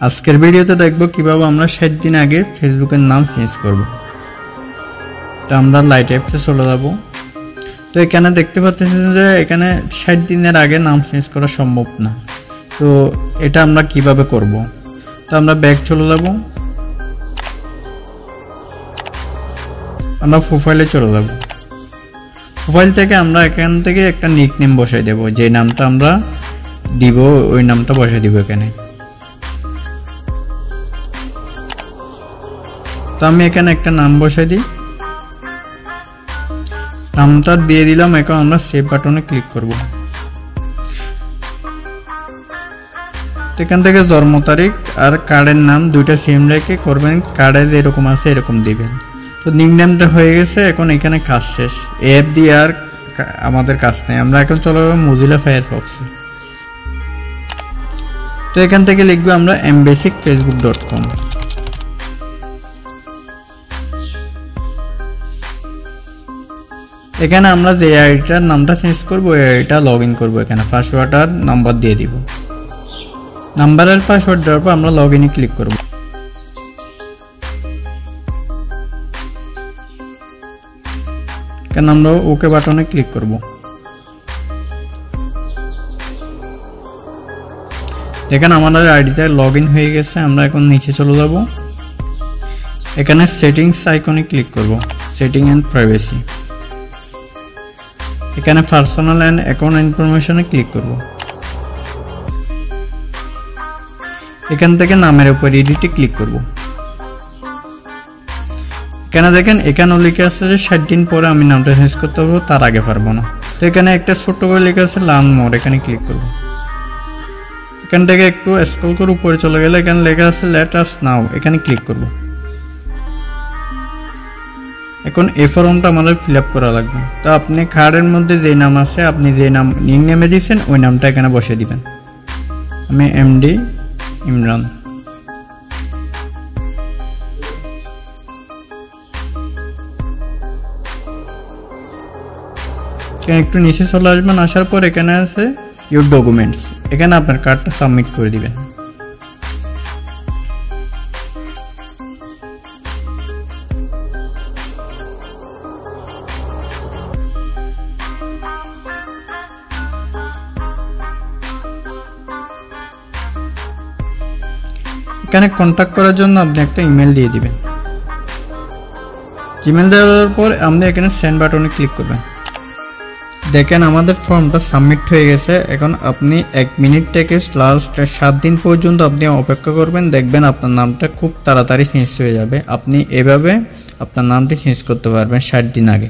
আজকের ভিডিওতে দেখব কিভাবে আমরা 60 দিন আগে ফেসবুকের নাম চেঞ্জ করব। তো আমরা লাইট অ্যাপসে চলে যাব। তো এখানে দেখতে পাচ্ছেন যে এখানে 60 দিনের আগে নাম চেঞ্জ করা সম্ভব না। তো এটা আমরা কিভাবে করব? তো আমরা ব্যাক চলে যাব, আমরা প্রোফাইলে চলে যাব। প্রোফাইল থেকে আমরা এখান থেকে একটা নিকনেম বসাই দেব, যে নামটা আমরা দিব ওই নামটা বসাই দিব এখানে। তো আমি এখানে একটা নাম বসাই দিই, নামটা দিয়ে দিলাম। এখন আমরা সেভ বাটনে ক্লিক করব। এখান থেকে জন্ম তারিখ আর কার্ডের নাম দুইটা সেম রেখে করবেন, কার্ডে যেরকম আছে এরকম দিবেন। তো নিকনেমটা হয়ে গেছে, এখন এখানে কাজ শেষ। অ্যাপ দিয়ে আর আমাদের কাজ নেই, আমরা এখন চলে যাবো মোজিলা ফায়ারফক্সে। তো এখান থেকে লিখবো আমরা mbasicfacebook.com। এখানে আমরা যে আইডিটার নামটা চেঞ্জ করবো ওই আইডিটা লগ ইন করবো। এখানে পাসওয়ার্ড আর নাম্বার দিয়ে দিব। নাম্বার আর পাসওয়ার্ড দেওয়ার পর আমরা লগ ইনে ক্লিক করব। এখানে আমরা ওকে বাটনে ক্লিক করব। দেখেন আমাদের আইডিটা লগ ইন হয়ে গেছে। আমরা এখন নিচে চলে যাব, এখানে সেটিংস আইকনে ক্লিক করব, সেটিং এন্ড প্রাইভেসি। এখানে পার্সোনাল এন্ড অ্যাকাউন্ট ইনফরমেশনে ক্লিক করব। এখান থেকে নামের উপর এডিটে ক্লিক করব। এখানে দেখেন এখানেও লেখা আছে যে 60 দিন পরে আমি নামটা চেঞ্জ করতে পারবো, তার আগে পারবো না। তো এখানে একটা ছোট্ট করে লেখা আছে লার্ন মোর, এখানে ক্লিক করব। এখান থেকে একটু স্ক্রল করে উপরে চলে গেলে এখানে লেখা আছে লেট আস নাও, এখানে ক্লিক করব। এখন এই ফর্মটা আমাদের ফিল আপ করা লাগবে। তো আপনি কার্ডের মধ্যে যে নাম আছে, আপনি যে নাম নিকনেমে দিয়েছেন ওই নামটা এখানে বসিয়ে দিবেন। আমি এমডি ইমরান। একটু নিচে চলে আসবেন, আসার পর এখানে আছে ইউর ডকুমেন্টস, এখানে আপনার কার্ডটা সাবমিট করে দিবেন। এখানে কন্ট্যাক্ট করার জন্য আপনি একটা ইমেল দিয়ে দিবেন। ইমেল দেওয়ার পর আপনি এখানে সেন্ড বাটনে ক্লিক করবেন। দেখেন আমাদের ফর্মটা সাবমিট হয়ে গেছে। এখন আপনি 1 মিনিট থেকে লাস্ট 7 দিন পর্যন্ত আপনি অপেক্ষা করবেন, দেখবেন আপনার নামটা খুব তাড়াতাড়ি চেঞ্জ হয়ে যাবে। আপনি এভাবে আপনার নামটি চেঞ্জ করতে পারবেন 60 দিন আগে।